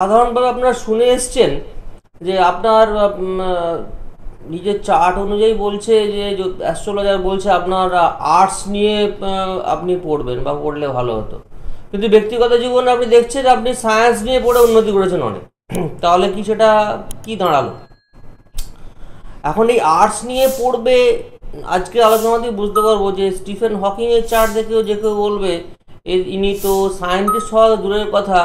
সাধারণভাবে আপনারা শুনে এসছেন যে আপনার নিজের চার্ট অনুযায়ী বলছে যে অ্যাস্ট্রোলজার বলছে আপনার আর্টস নিয়ে আপনি পড়বেন বা পড়লে ভালো হতো, কিন্তু ব্যক্তিগত জীবনে আপনি দেখছেন আপনি সায়েন্স নিয়ে পড়ে উন্নতি করেছেন অনেক। তাহলে কি সেটা কি দাঁড়ালো? এখন এই আর্টস নিয়ে পড়বে, আজকে আলোচনা দিয়ে বুঝতে পারবো যে স্টিফেন হকিং এর চার্ট দেখেও যে কেউ বলবে ইনি তো সায়েন্টিস্ট হওয়া দূরের কথা,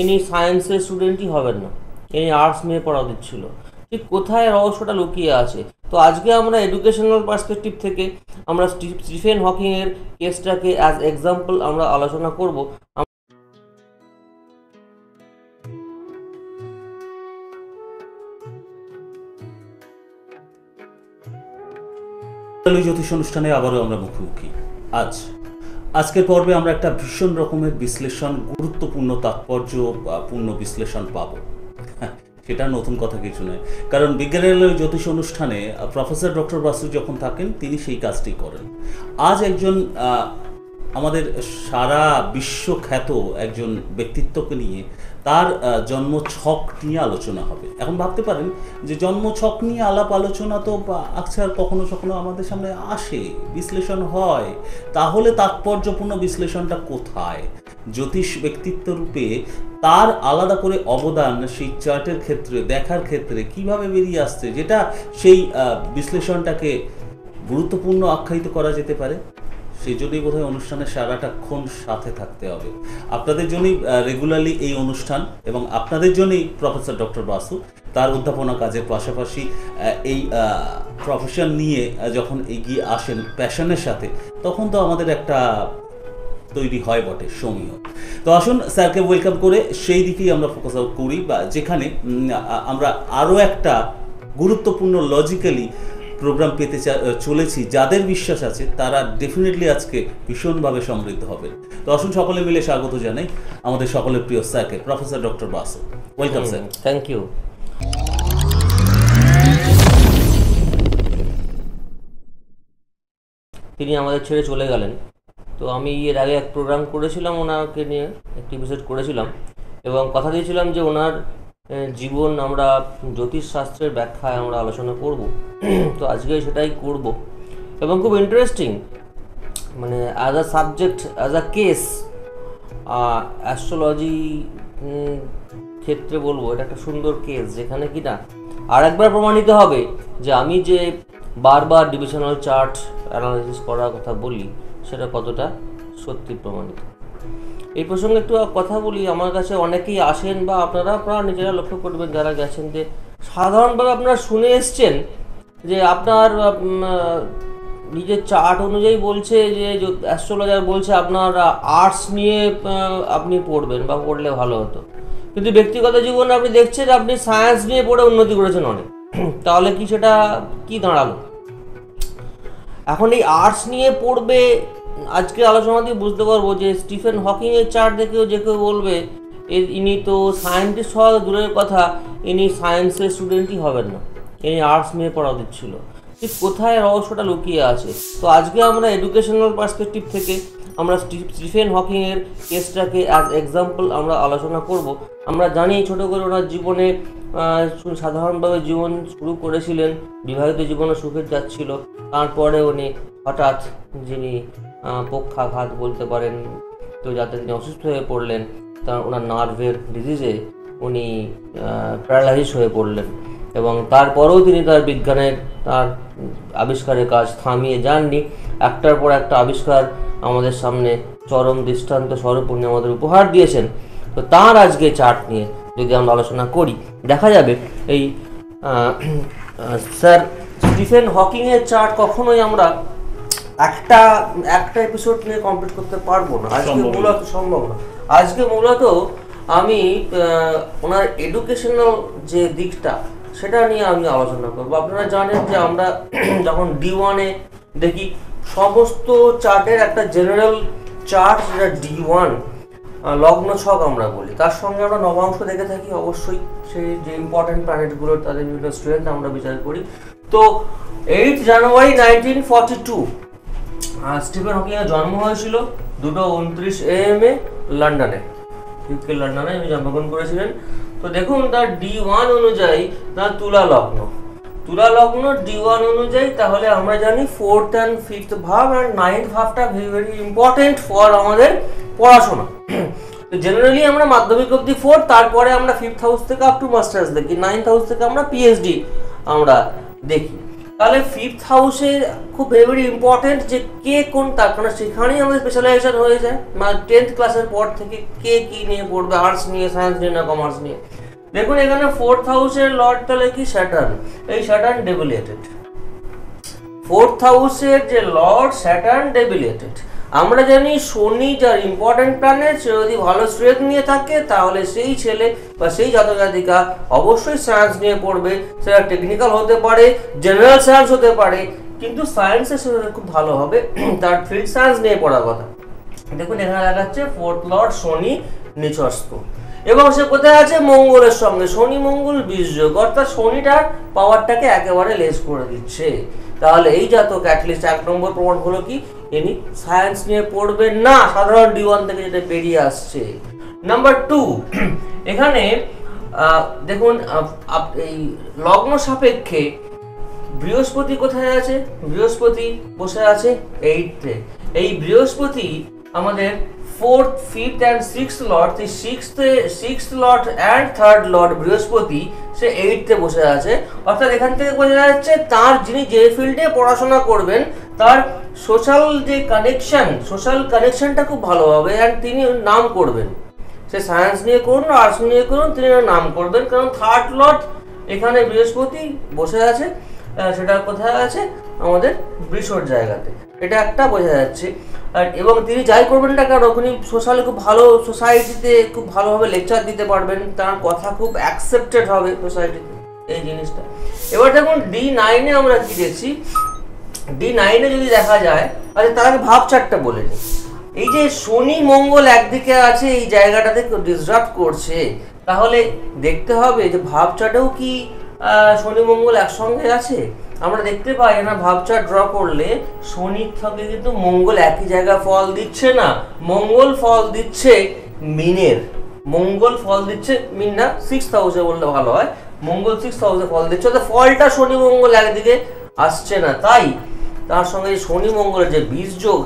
ইনি সায়েন্সের স্টুডেন্টই হবেন না, ইনি আর্টস নিয়ে পড়া উচিত ছিল। ঠিক কোথায় রহস্যটা লুকিয়ে আছে? তো আজকে আমরা এডুকেশনাল পার্সপেক্টিভ থেকে আমরা স্টিফেন হকিং এর কেসটাকে অ্যাজ এক্সাম্পল আমরা আলোচনা করব। জ্যোতিষ অনুষ্ঠানে আবারও আমরা মুখোমুখি। আজকের পর্বে আমরা একটা ভীষণ রকমের বিশ্লেষণ, গুরুত্বপূর্ণ তাৎপর্যপূর্ণ বিশ্লেষণ পাবো। সেটা নতুন কথা কিছু নয়, কারণ বিজ্ঞানের জ্যোতিষ অনুষ্ঠানে প্রফেসর ডক্টর বাসু যখন থাকেন তিনি সেই কাজটি করেন। আজ একজন আমাদের সারা বিশ্বখ্যাত একজন ব্যক্তিত্বকে নিয়ে তার জন্ম ছক নিয়ে আলোচনা হবে। এখন ভাবতে পারেন যে জন্ম ছক নিয়ে আলাপ আলোচনা তো আকছার কখনো কখনো আমাদের সামনে আসে, বিশ্লেষণ হয়, তাহলে তাৎপর্যপূর্ণ বিশ্লেষণটা কোথায়? জ্যোতিষ ব্যক্তিত্ব রূপে তার আলাদা করে অবদান সেই চার্টের ক্ষেত্রে দেখার ক্ষেত্রে কিভাবে বেরিয়ে আসছে, যেটা সেই বিশ্লেষণটাকে গুরুত্বপূর্ণ আখ্যায়িত করা যেতে পারে। সেই জন্যই বোধহয় অনুষ্ঠানের সারাটাক্ষণ সাথে থাকতে হবে। আপনাদের জন্যই রেগুলারলি এই অনুষ্ঠান এবং আপনাদের জন্যই প্রফেসর ডক্টর বাসু তার অধ্যাপনা কাজের পাশাপাশি এই প্রফেশন নিয়ে যখন এগিয়ে আসেন প্যাশনের সাথে, তখন তো আমাদের একটা তৈরি হয় বটে সমীহ। তো আসুন স্যারকে ওয়েলকাম করে সেই দিকেই আমরা ফোকাস আউট করি, বা যেখানে আমরা আরও একটা গুরুত্বপূর্ণ লজিক্যালি প্রোগ্রাম পেতে চলেছি। যাদের বিশ্বাস আছে তারা ডেফিনেটলি আজকে ভীষণভাবে সমৃদ্ধ হবে। তো আসুন সকলে মিলে স্বাগত জানাই আমাদের সকলের প্রিয় স্যারকে, professor doctor Basu. Welcome sir. Thank you. তিনি আমাদের ছেড়ে চলে গেলেন। তো আমি এর আগে এক প্রোগ্রাম করেছিলাম, ওনাকে নিয়ে একটি এপিসোড করেছিলাম এবং কথা দিয়েছিলাম যে ওনার জীবন আমরা জ্যোতিষশাস্ত্রের ব্যাখ্যায় আমরা আলোচনা করব। তো আজকে সেটাই করব এবং খুব ইন্টারেস্টিং, মানে as a subject, as a case, astrology ক্ষেত্রে বলবো এটা একটা সুন্দর কেস, যেখানে কিনা আর একবার প্রমাণিত হবে যে আমি যে বারবার ডিভিশনাল চার্ট অ্যানালাইসিস করার কথা বলি সেটা কতটা সত্যি প্রমাণিত। এই প্রসঙ্গে একটু কথা বলি। আমার কাছে অনেকেই আসেন বা আপনারা নিজেরা লক্ষ্য করবেন যারা গেছেন, যে সাধারণভাবে আপনারা শুনে এসছেন যে আপনার নিজের চার্ট অনুযায়ী বলছে যে অ্যাস্ট্রোলজার বলছে আপনার আর্টস নিয়ে আপনি পড়বেন বা পড়লে ভালো হতো, কিন্তু ব্যক্তিগত জীবনে আপনি দেখছেন আপনি সায়েন্স নিয়ে পড়ে উন্নতি করেছেন অনেক। তাহলে কি সেটা কি দাঁড়ালো? এখন এই আর্টস নিয়ে পড়বে, আজকে আলোচনা দিয়ে বুঝতে পারবো যে স্টিফেন হকিং এর চার্ট দেখেও যে কেউ বলবে ইনি তো সায়েন্টিস্ট হওয়া দূরের কথা, ইনি সায়েন্সের স্টুডেন্টই হবেন না, ইনি আর্টস নিয়ে পড়া উচিত ছিল। ঠিক কোথায় রহস্যটা লুকিয়ে আছে? তো আজকে আমরা এডুকেশনাল পার্সপেক্টিভ থেকে আমরা স্টিফেন হকিং এর কেসটাকে অ্যাজ এক্সাম্পল আমরা আলোচনা করব। আমরা জানি ছোটো করে ওনার জীবনে সাধারণভাবে জীবন শুরু করেছিলেন, বিবাহিত জীবনে সুখে যাচ্ছিল, তারপরে উনি হঠাৎ যিনি পক্ষাঘাত বলতে পারেন, তো যাতে তিনি অসুস্থ হয়ে পড়লেন, তার ওনার নার্ভের ডিজিজে উনি প্যারালাইজ হয়ে পড়লেন এবং তারপরেও তিনি তার বিজ্ঞানের তার আবিষ্কারের কাজ থামিয়ে যাননি। একটার পর একটা আবিষ্কার আমাদের সামনে চরম দৃষ্টান্ত স্বরূপ উনি আমাদের উপহার দিয়েছেন। তো তার আজকে চার্ট নিয়ে যদি আমরা আলোচনা করি, দেখা যাবে এই স্যার স্টিফেন হকিং এর চার্ট কখনোই আমরা একটা এপিসোড নিয়ে কমপ্লিট করতে পারবো না। আজকে মূলত সম্ভব না। আজকে মূলত আমি ওনার এডুকেশনাল যে দিকটা সেটা নিয়ে আমি আলোচনা করবো। আপনারা জানেন যে আমরা যখন D1-এ দেখি সমস্ত চার্টের একটা জেনারেল চার্ট, যেটা D1 লগ্ন ছক আমরা বলি, তার সঙ্গে আমরা নবাংশ দেখে থাকি অবশ্যই, সেই যে ইম্পর্টেন্ট প্ল্যানেটগুলোর তাদের বিভিন্ন স্ট্রেংথ আমরা বিচার করি। তো 8 জানুয়ারি 1942 স্টিফেন হকিং এর জন্ম হয়েছিল 2:29 AM লন্ডনে, ইউকে লন্ডনে উনি জন্মগ্রহণ করেছিলেন। তো দেখুন তার D1 অনুযায়ী তার তুলা লগ্ন, তুলা লগ্ন D1 অনুযায়ী, তাহলে আমরা জানি 4th and 5th ভাব আর 9th ভাবটা ভেরি ভেরি ইম্পর্টেন্ট ফর আমাদের পড়াশোনা। তো জেনারেলি আমরা মাধ্যমিক অবধি 4, তারপরে আমরা 5th হাউস থেকে আপ টু মাস্টার্স দেখি, 9th হাউস থেকে আমরা পিএইচডি আমরা দেখি। তাহলে 5th হাউসে খুব ভেরি ইম্পর্টেন্ট যে কে কোনটা, কারণ সেখানেই আমাদের স্পেশালাইজেশন হয়ে যায়। মানে 10th ক্লাসের পর থেকে কে কি নিয়ে পড়বে, আর্টস নিয়ে, সায়েন্স নিয়ে না কমার্স নিয়ে। দেখুন এখানে 4th হাউসের লর্ড তাহলে কি স্যাটার্ন, এই স্যাটার্ন ডেবিলেটেড। 4th হাউসের যে লর্ড স্যাটার্ন ডেবিলেটেড। আমরা জানি শনি যার ইম্পর্টেন্ট প্ল্যানেট, সে যদি ভালো স্ট্রেংথ নিয়ে থাকে তাহলে সেই ছেলে বা সেই জাতক জাতিকা অবশ্যই সায়েন্স নিয়ে পড়বে। সেটা টেকনিক্যাল হতে পারে, জেনারেল সায়েন্স হতে পারে, কিন্তু সায়েন্সে সে খুব ভালো হবে, তার ফিল্ড সায়েন্স নিয়ে পড়ার কথা। দেখুন এখানে দেখাচ্ছে 4th লর্ড শনি নিচস্থ, এবং সে কোথায় আছে, মঙ্গলের সঙ্গে। শনি মঙ্গল বীজযোগ, অর্থাৎ শনিটার পাওয়ারটাকে একেবারে লেস করে দিচ্ছে। তাহলে এই জাতক অ্যাটলিস্ট 1 নম্বর প্রমাণ হলো কি, ইনি সায়েন্স নিয়ে পড়বেন না, সাধারণ D1 থেকে যেটা বেরিয়ে আসছে। নাম্বার 2, এখানে দেখুন এই লগ্ন সাপেক্ষে বৃহস্পতি কোথায় আছে, বৃহস্পতি বসে আছে 8th-এ। এই বৃহস্পতি আমাদের 4th, 5th and 6th Lord, 6th Lord and 3rd Lord বৃহস্পতি সে 8th-এ বসে আছে। অর্থাৎ এখান থেকে বোঝা যাচ্ছে তার যিনি যে ফিল্ডে পড়াশোনা করবেন তার সোশ্যাল যে কানেকশন, সোশ্যাল কানেকশনটা খুব ভালো হবে, অ্যান্ড তিনি নাম করবেন। সে সায়েন্স নিয়ে করুন, আর্টস নিয়ে করুন, তিনি নাম করবেন, কারণ 3rd লর্ড এখানে বৃহস্পতি বসে আছে, সেটা কোথায় আছে, আমাদের বৃষর জায়গাতে। এটা একটা বোঝা যাচ্ছে। এবং তিনি যাই করবেন না কেন, উনি সোশ্যালি খুব ভালো, সোসাইটিতে খুব ভালোভাবে লেকচার দিতে পারবেন, তার কথা খুব অ্যাকসেপ্টেড হবে সোসাইটিতে, এই জিনিসটা। এবার দেখুন D9-এ আমরা কি দেখছি, D9-এ যদি দেখা যায়, আচ্ছা তার আগে ভাব চারটা বলে নিই। এই যে শনি মঙ্গল একদিকে আছে, এই জায়গাটাতে ডিসরাপ্ট করছে, তাহলে দেখতে হবে যে ভাব চার্টেও কি শনি মঙ্গল একসঙ্গে আছে। আমরা দেখতে পাই না ভাব চার্ট ড্র করলে শনির থেকে কিন্তু মঙ্গল একই জায়গায় ফল দিচ্ছে না, মঙ্গল ফল দিচ্ছে মিনের, মঙ্গল ফল দিচ্ছে মিন না 6th হাউসে বললে ভালো হয়, মঙ্গল 6th হাউসে ফল দিচ্ছে, অর্থাৎ ফলটা শনি মঙ্গল একদিকে আসছে না। তাই তার সঙ্গে শনি মঙ্গলের যে বীজযোগ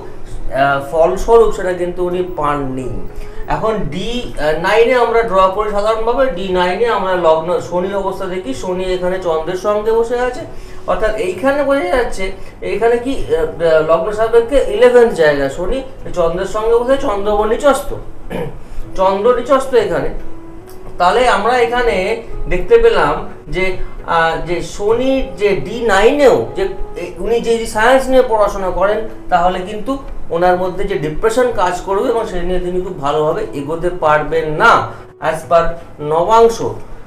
ফলস্বরূপ সেটা কিন্তু উনি পাননি। এখন D9-এ আমরা ড্র করি সাধারণভাবে, D9-এ আমরা লগ্ন শনির অবস্থা দেখি, শনি এখানে চন্দ্রের সঙ্গে বসে আছে, অর্থাৎ এইখানে বোঝা যাচ্ছে এইখানে কি লগ্ন সাপেক্ষে 11th জায়গা, শনি চন্দ্রের সঙ্গে বসে, চন্দ্র নিচস্থ, চন্দ্র নিচস্থ এখানে। তাহলে আমরা এখানে দেখতে পেলাম যে যে শনির যে D9-এও যে উনি যে সায়েন্স নিয়ে পড়াশোনা করেন, তাহলে কিন্তু ওনার মধ্যে যে ডিপ্রেশন কাজ করবে এবং সেই নিয়ে তিনি খুব ভালোভাবে এগোতে পারবেন না, অ্যাজ পার নবাংশ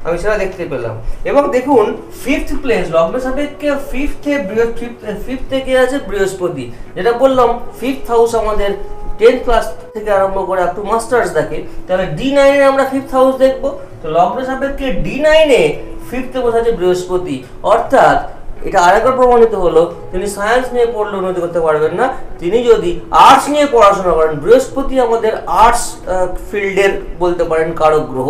আমি সেটা দেখতে পেলাম। এবং দেখুন 5th প্লেস লগ্ন সাপেক্ষে 5th থেকে আছে বৃহস্পতি, যেটা বললাম 5th হাউস আমাদের 10th ক্লাস থেকে আরম্ভ করে আপ টু মাস্টার্স দেখে। তাহলে D9-এ আমরা 5th হাউস দেখবো, তো লগ্ন সাপেক্ষে D9-এ 5th-এ বসে আছে বৃহস্পতি, অর্থাৎ এটা আরেকবার প্রমাণিত হলো তিনি সায়েন্স নিয়ে পড়লে উন্নতি করতে পারবেন না, তিনি যদি আর্টস নিয়ে পড়াশোনা করেন, বৃহস্পতি আমাদের আর্টস ফিল্ডের বলতে পারেন কারক গ্রহ,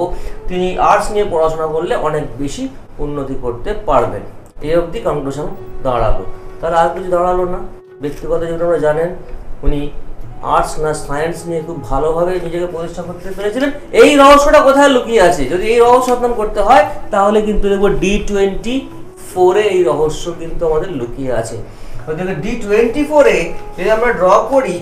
তিনি আর্টস নিয়ে পড়াশোনা করলে অনেক বেশি উন্নতি করতে পারবেন। এই অবধি কনক্লুশন দাঁড়ালো। তাহলে আর কিছু দাঁড়ালো না। ব্যক্তিগত জীবনে আমরা জানেন উনি আর্টস না সায়েন্স নিয়ে খুব ভালোভাবে নিজেকে প্রতিষ্ঠা করতে পেরেছিলেন। এই রহস্যটা কোথায় লুকিয়ে আছে, যদি এই রহস্য সন্ধান করতে হয় তাহলে কিন্তু দেখবো D24-এ এই রহস্য কিন্তু আমাদের লুকিয়ে আছে। D24-এ যদি আমরা ড্র করি,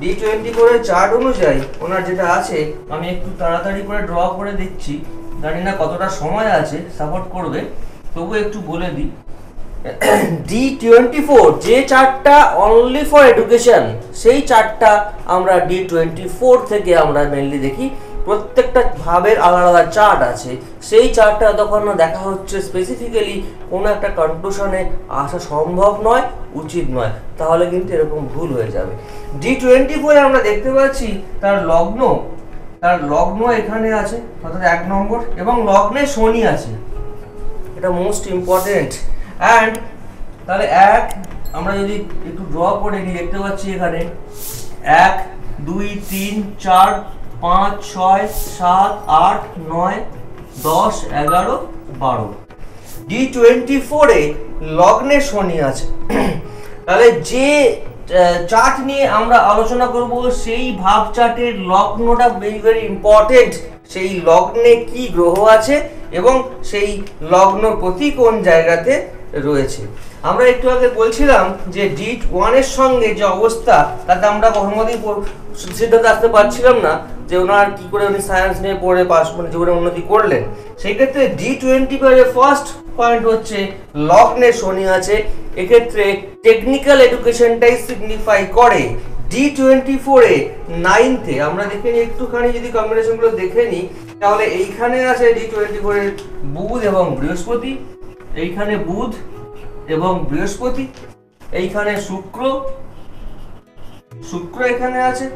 D24-এর চার্ট অনুযায়ী ওনার যেটা আছে, আমি একটু তাড়াতাড়ি করে ড্র করে দিচ্ছি, জানি না কতটা সময় আছে সাপোর্ট করবে, তবু একটু বলে দিই। D24 যে চার্টটা অনলি ফর এডুকেশন, সেই চার্টটা আমরা D24 থেকে আমরা মেনলি দেখি। প্রত্যেকটা ভাবের আলাদা আলাদা চার্ট আছে, সেই চার্টটা যতক্ষণ না দেখা হচ্ছে স্পেসিফিক্যালি কোনো একটা কনক্লুশনে আসা সম্ভব নয়, উচিত নয়, তাহলে কিন্তু এরকম ভুল হয়ে যাবে। D24-এ আমরা দেখতে পাচ্ছি তার লগ্ন এখানে আছে, অর্থাৎ 1 নম্বর, এবং লগ্নে শনি আছে, এটা মোস্ট ইম্পর্টেন্ট। অ্যান্ড তাহলে আমরা যদি একটু ড্র করে নিই, দেখতে পাচ্ছি এখানে 1 2 3 4 5 6 7 8 9 10, 11, 12। D24-এ লগ্নে শনি আছে। তাহলে যে চার্ট নিয়ে আমরা আলোচনা করব সেই ভাব চার্টের লগ্নটা ভেরি ভেরি ইম্পর্টেন্ট। সেই লগ্নে কি গ্রহ আছে এবং সেই লগ্ন প্রতি কোন জায়গাতে রয়েছে। আমরা একটু আগে বলছিলাম যে D1 এর সঙ্গে যে অবস্থা, তাতে আমরা কখনোই সিদ্ধান্ত আসতে পারছিলাম না যে ওনার কি করে উনি সায়েন্স নিয়ে পড়ে পাস করে জীবনে উন্নতি করলেন। সেই ক্ষেত্রে D25 এর ফার্স্ট পয়েন্ট হচ্ছে লগ্নে শনি আছে। এক্ষেত্রে টেকনিক্যাল এডুকেশনটাই সিগনিফাই করে। D24-এ 9th-এ আমরা দেখে নিই একটুখানি, যদি কম্বিনেশনগুলো দেখে নিই তাহলে এইখানে আছে D24-এর বুধ এবং বৃহস্পতি, এইখানে বুধ এবং বৃহস্পতি, এইখানে শুক্র এখানে আছে,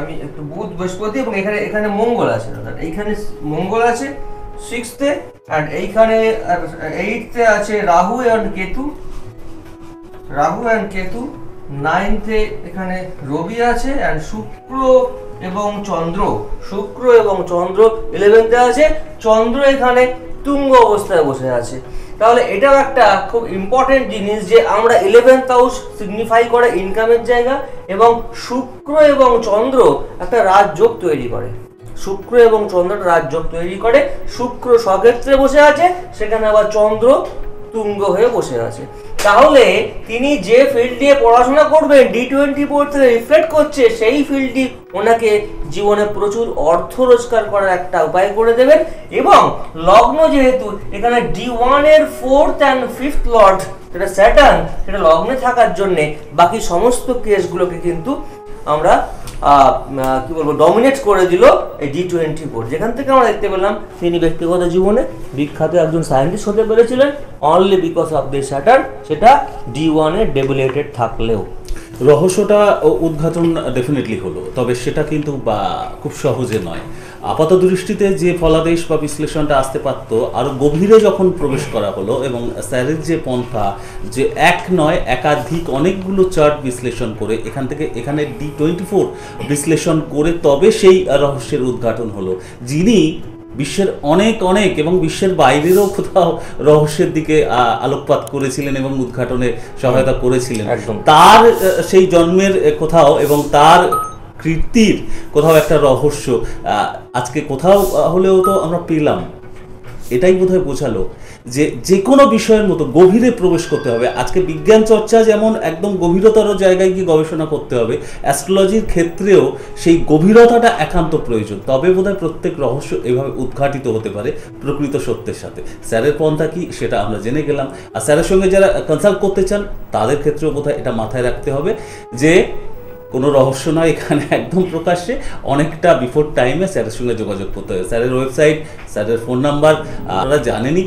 আমি একটু বুধ বৃহস্পতি এবং এখানে মঙ্গল আছে, এইখানে মঙ্গল আছে 6th-এ, আর এইখানে 8th-এ আছে রাহু এন্ড কেতু, 9th-এ এখানে রবি আছে, এন্ড শুক্র এবং চন্দ্র 11th-এ আছে। চন্দ্র এখানে তুঙ্গ অবস্থায় বসে আছে। তাহলে এটাও একটা খুব ইম্পর্টেন্ট জিনিস যে আমরা 11th হাউস সিগনিফাই করে ইনকামের জায়গা, এবং শুক্র এবং চন্দ্র একটা রাজযোগ তৈরি করে। শুক্র স্বক্ষেত্রে বসে আছে, সেখানে আবার চন্দ্র তুঙ্গ হয়ে বসে আছে। তাহলে তিনি যে ফিল্ড নিয়ে পড়াশোনা করবেন D24 থেকে রিফ্লেক্ট করছে, সেই ফিল্ডটি ওনাকে জীবনে প্রচুর অর্থ রোজগার করার একটা উপায় করে দেবেন। এবং লগ্ন যেহেতু এখানে D1 এর 4th and 5th লর্ড যেটা স্যাটার্ন, সেটা লগ্নে থাকার জন্যে বাকি সমস্ত কেসগুলোকে কিন্তু আমরা কি বলবো ডমিনেট করে দিল এই D24। যেখান থেকে আমরা দেখতে পেলাম তিনি ব্যক্তিগত জীবনে বিখ্যাত একজন সায়েন্টিস্ট হতে পেরেছিলেন only because of this Saturn, সেটা D1-এ ডেবিলেটেড থাকলেও। রহস্যটা উদ্ঘাটন ডেফিনেটলি হলো, তবে সেটা কিন্তু খুব সহজে নয়। আপাত দৃষ্টিতে যে ফলাদেশ বা বিশ্লেষণটা আসতে পারতো, আরো গভীরে যখন প্রবেশ করা হলো এবং স্যারের যে পন্থা যে এক নয় একাধিক অনেকগুলো চার্ট বিশ্লেষণ করে এখান থেকে এখানে D24 বিশ্লেষণ করে তবে সেই রহস্যের উদ্ঘাটন হলো। যিনি বিশ্বের অনেক এবং বিশ্বের বাইরেরও কোথাও রহস্যের দিকে আলোকপাত করেছিলেন এবং উদ্ঘাটনে সহায়তা করেছিলেন, তার সেই জন্মের কোথাও এবং তার কীর্তির কোথাও একটা রহস্য আজকে কোথাও হলেও তো আমরা পেলাম। এটাই বোধহয় বোঝালো যে কোনো বিষয়ের মতো গভীরে প্রবেশ করতে হবে। আজকে বিজ্ঞান চর্চা যেমন একদম গভীরতর জায়গায় গিয়ে গবেষণা করতে হবে, অ্যাস্ট্রোলজির ক্ষেত্রেও সেই গভীরতাটা একান্ত প্রয়োজন। তবে বোধহয় প্রত্যেক রহস্য এভাবে উদ্ঘাটিত হতে পারে প্রকৃত সত্যের সাথে। স্যারের পন্থা কি সেটা আমরা জেনে গেলাম। আর স্যারের সঙ্গে যারা কনসাল্ট করতে চান তাদের ক্ষেত্রেও বোধহয় এটা মাথায় রাখতে হবে যে কোনো রহস্য নয়, এখানে একদম প্রকাশ্যে অনেকটা বিফোর টাইমে স্যারের সঙ্গে যোগাযোগ করতে হবে। স্যারের ওয়েবসাইট, স্যারের ফোন নাম্বার আপনারা জানেনই।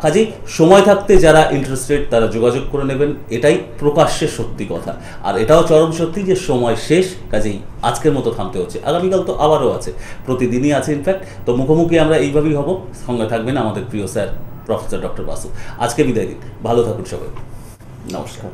কাজেই সময় থাকতে যারা ইন্টারেস্টেড তারা যোগাযোগ করে নেবেন, এটাই প্রকাশ্যে সত্যি কথা। আর এটাও চরম সত্যি যে সময় শেষ, কাজেই আজকের মতো থামতে হচ্ছে। আগামীকাল তো আবারও আছে, প্রতিদিনই আছে ইনফ্যাক্ট। তো মুখোমুখি আমরা এইভাবেই হব। সঙ্গে থাকবেন আমাদের প্রিয় স্যার প্রফেসর ডক্টর বাসু। আজকে বিদায় দিন, ভালো থাকুন সবাই, নমস্কার।